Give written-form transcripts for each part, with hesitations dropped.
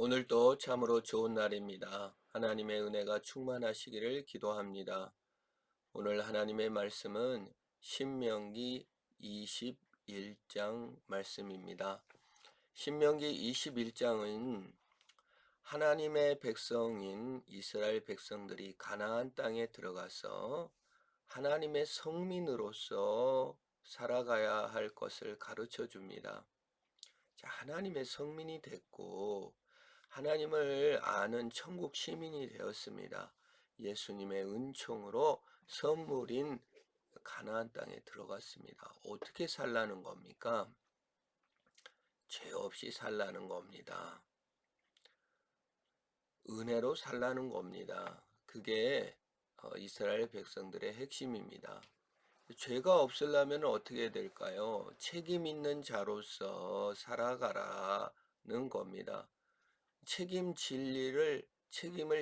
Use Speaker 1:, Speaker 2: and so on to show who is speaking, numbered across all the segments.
Speaker 1: 오늘도 참으로 좋은 날입니다. 하나님의 은혜가 충만하시기를 기도합니다. 오늘 하나님의 말씀은 신명기 21장 말씀입니다. 신명기 21장은 하나님의 백성인 이스라엘 백성들이 가나안 땅에 들어가서 하나님의 성민으로서 살아가야 할 것을 가르쳐 줍니다. 자, 하나님의 성민이 됐고 하나님을 아는 천국 시민이 되었습니다. 예수님의 은총으로 선물인 가나안 땅에 들어갔습니다. 어떻게 살라는 겁니까? 죄 없이 살라는 겁니다. 은혜로 살라는 겁니다. 그게 이스라엘 백성들의 핵심입니다. 죄가 없으려면 어떻게 될까요? 책임 있는 자로서 살아가라는 겁니다. 책임을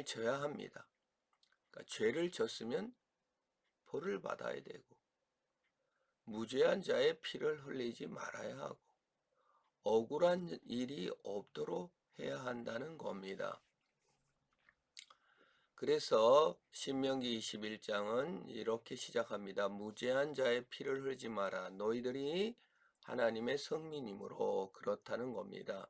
Speaker 1: 져야 합니다. 그러니까 죄를 졌으면 벌을 받아야 되고, 무죄한 자의 피를 흘리지 말아야 하고, 억울한 일이 없도록 해야 한다는 겁니다. 그래서 신명기 21장은 이렇게 시작합니다. 무죄한 자의 피를 흘리지 마라. 너희들이 하나님의 성민이므로 그렇다는 겁니다.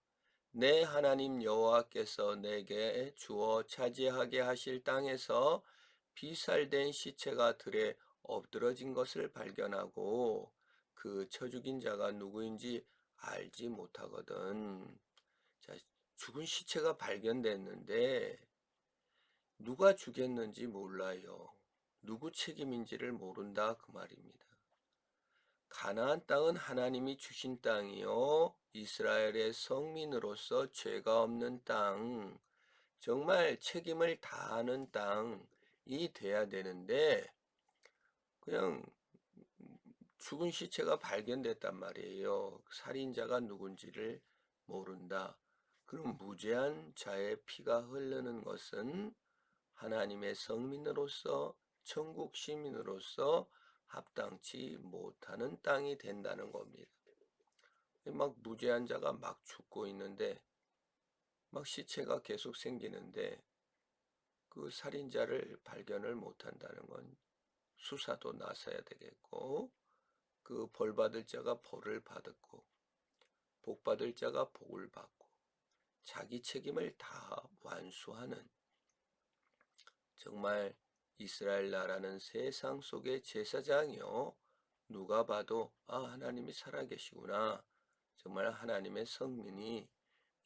Speaker 1: 내 하나님 여호와께서 내게 주어 차지하게 하실 땅에서 비살된 시체가 들에 엎드러진 것을 발견하고 그 쳐 죽인 자가 누구인지 알지 못하거든. 자, 죽은 시체가 발견됐는데 누가 죽였는지 몰라요. 누구 책임인지를 모른다 그 말입니다. 가나안 땅은 하나님이 주신 땅이요. 이스라엘의 성민으로서 죄가 없는 땅, 정말 책임을 다하는 땅이 돼야 되는데 그냥 죽은 시체가 발견됐단 말이에요. 살인자가 누군지를 모른다. 그럼 무죄한 자의 피가 흐르는 것은 하나님의 성민으로서 천국 시민으로서 합당치 못하는 땅이 된다는 겁니다. 막 무죄한 자가 막 죽고 있는데 막 시체가 계속 생기는데 그 살인자를 발견을 못한다는 건 수사도 나서야 되겠고 그 벌받을 자가 벌을 받았고 복받을 자가 복을 받고 자기 책임을 다 완수하는 정말 이스라엘 나라는 세상 속의 제사장이요. 누가 봐도 하나님이 살아계시구나. 정말 하나님의 성민이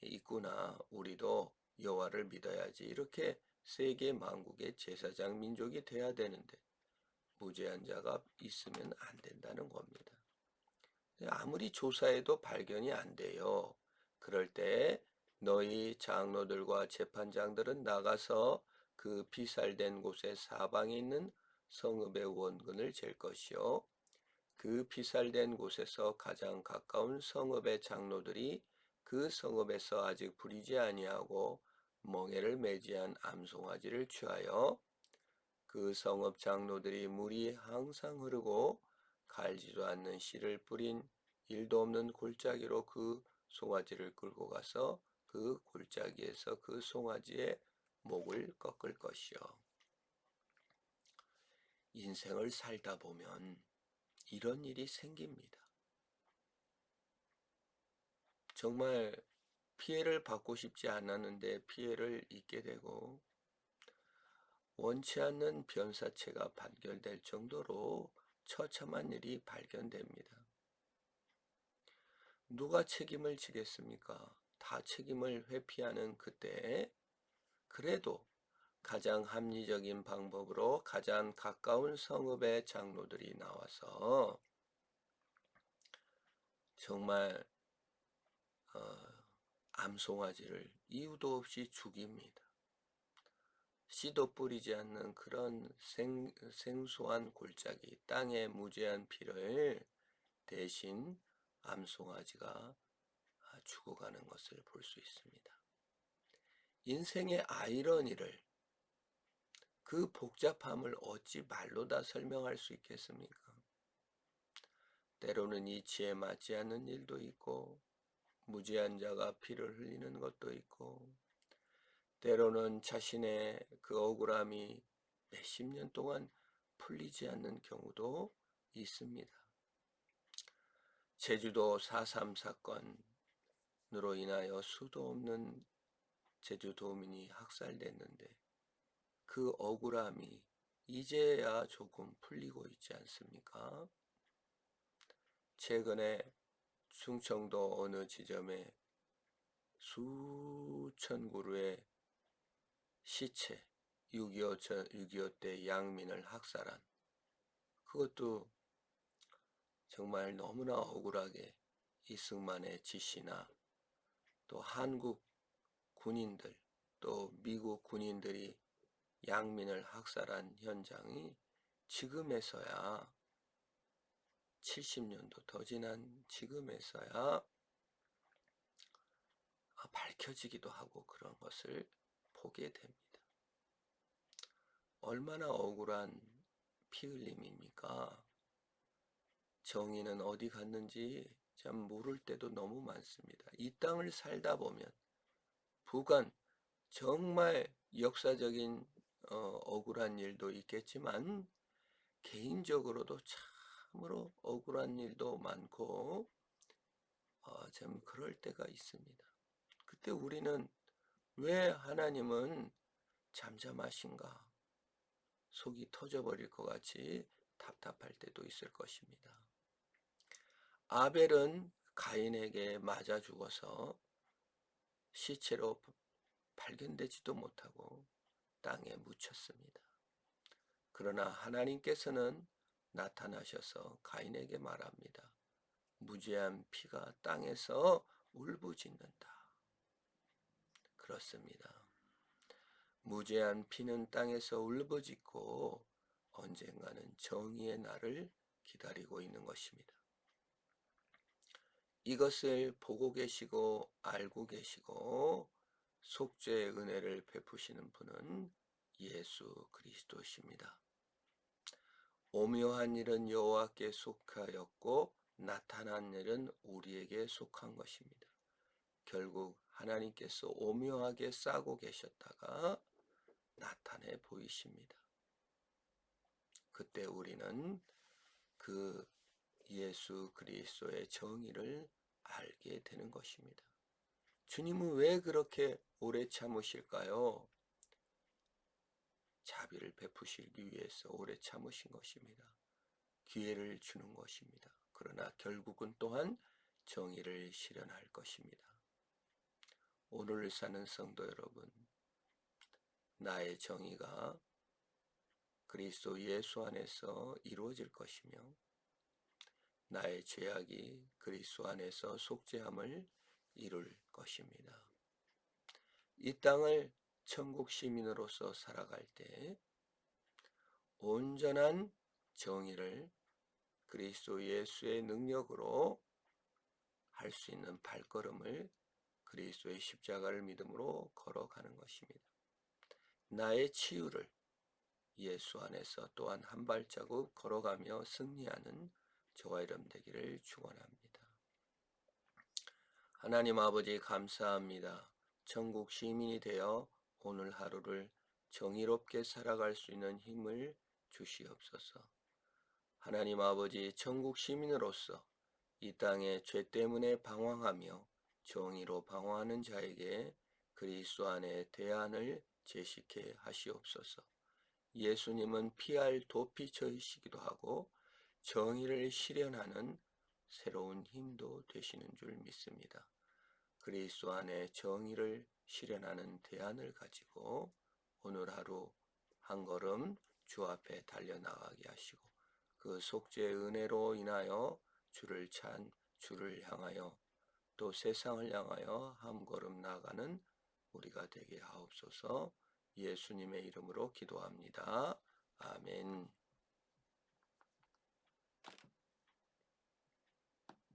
Speaker 1: 있구나. 우리도 여호와를 믿어야지. 이렇게 세계 만국의 제사장 민족이 돼야 되는데 무죄한 자가 있으면 안 된다는 겁니다. 아무리 조사해도 발견이 안 돼요. 그럴 때 너희 장로들과 재판장들은 나가서 그 비살된 곳의 사방에 있는 성읍의 원근을 잴 것이요. 그 비살된 곳에서 가장 가까운 성읍의 장로들이 그 성읍에서 아직 부리지 아니하고 멍에를 매지한 암송아지를 취하여 그 성읍 장로들이 물이 항상 흐르고 갈지도 않는 씨를 뿌린 일도 없는 골짜기로 그 송아지를 끌고 가서 그 골짜기에서 그 송아지의 목을 꺾을 것이요. 인생을 살다 보면 이런 일이 생깁니다. 정말 피해를 받고 싶지 않았는데 피해를 입게 되고 원치 않는 변사체가 발견될 정도로 처참한 일이 발견됩니다. 누가 책임을 지겠습니까? 다 책임을 회피하는 그때 그래도 가장 합리적인 방법으로 가장 가까운 성읍의 장로들이 나와서 정말 암송아지를 이유도 없이 죽입니다. 씨도 뿌리지 않는 그런 생소한 골짜기 땅의 무죄한 피를 대신 암송아지가 죽어가는 것을 볼 수 있습니다. 인생의 아이러니를 그 복잡함을 어찌 말로 다 설명할 수 있겠습니까? 때로는 이치에 맞지 않는 일도 있고 무죄한 자가 피를 흘리는 것도 있고 때로는 자신의 그 억울함이 몇십 년 동안 풀리지 않는 경우도 있습니다. 제주도 4.3 사건으로 인하여 수도 없는 제주도민이 학살됐는데 그 억울함이 이제야 조금 풀리고 있지 않습니까? 최근에 충청도 어느 지점에 수천 그루의 시체, 6.25 때 양민을 학살한, 그것도 정말 너무나 억울하게 이승만의 지시나 또 한국 군인들, 또 미국 군인들이 양민을 학살한 현장이 지금에서야 70년도 더 지난 지금에서야 밝혀지기도 하고 그런 것을 보게 됩니다. 얼마나 억울한 피 흘림입니까? 정의는 어디 갔는지 참 모를 때도 너무 많습니다. 이 땅을 살다 보면 부관 정말 역사적인 억울한 일도 있겠지만 개인적으로도 참으로 억울한 일도 많고 참 그럴 때가 있습니다. 그때 우리는 왜 하나님은 잠잠하신가? 속이 터져버릴 것 같이 답답할 때도 있을 것입니다. 아벨은 가인에게 맞아 죽어서 시체로 발견되지도 못하고 땅에 묻혔습니다. 그러나 하나님께서는 나타나셔서 가인에게 말합니다. 무죄한 피가 땅에서 울부짖는다. 그렇습니다. 무죄한 피는 땅에서 울부짖고 언젠가는 정의의 날을 기다리고 있는 것입니다. 이것을 보고 계시고 알고 계시고 속죄의 은혜를 베푸시는 분은 예수 그리스도십니다. 오묘한 일은 여호와께 속하였고 나타난 일은 우리에게 속한 것입니다. 결국 하나님께서 오묘하게 싸고 계셨다가 나타내 보이십니다. 그때 우리는 그 예수 그리스도의 정의를 알게 되는 것입니다. 주님은 왜 그렇게 오래 참으실까요? 자비를 베푸시기 위해서 오래 참으신 것입니다. 기회를 주는 것입니다. 그러나 결국은 또한 정의를 실현할 것입니다. 오늘 사는 성도 여러분, 나의 정의가 그리스도 예수 안에서 이루어질 것이며 나의 죄악이 그리스도 안에서 속죄함을 이룰 것입니다. 이 땅을 천국 시민으로서 살아갈 때 온전한 정의를 그리스도 예수의 능력으로 할 수 있는 발걸음을 그리스도의 십자가를 믿음으로 걸어가는 것입니다. 나의 치유를 예수 안에서 또한 한 발자국 걸어가며 승리하는 저와 여러분 되기를 축원합니다. 하나님 아버지 감사합니다. 천국 시민이 되어 오늘 하루를 정의롭게 살아갈 수 있는 힘을 주시옵소서. 하나님 아버지 천국 시민으로서 이 땅에 죄 때문에 방황하며 정의로 방황하는 자에게 그리스도 안에 대안을 제시케 하시옵소서. 예수님은 피할 도피처이시기도 하고 정의를 실현하는 새로운 힘도 되시는 줄 믿습니다. 그리스도 안에 정의를 실현하는 대안을 가지고 오늘 하루 한 걸음 주 앞에 달려나가게 하시고 그 속죄의 은혜로 인하여 주를 향하여 또 세상을 향하여 한 걸음 나아가는 우리가 되게 하옵소서. 예수님의 이름으로 기도합니다. 아멘.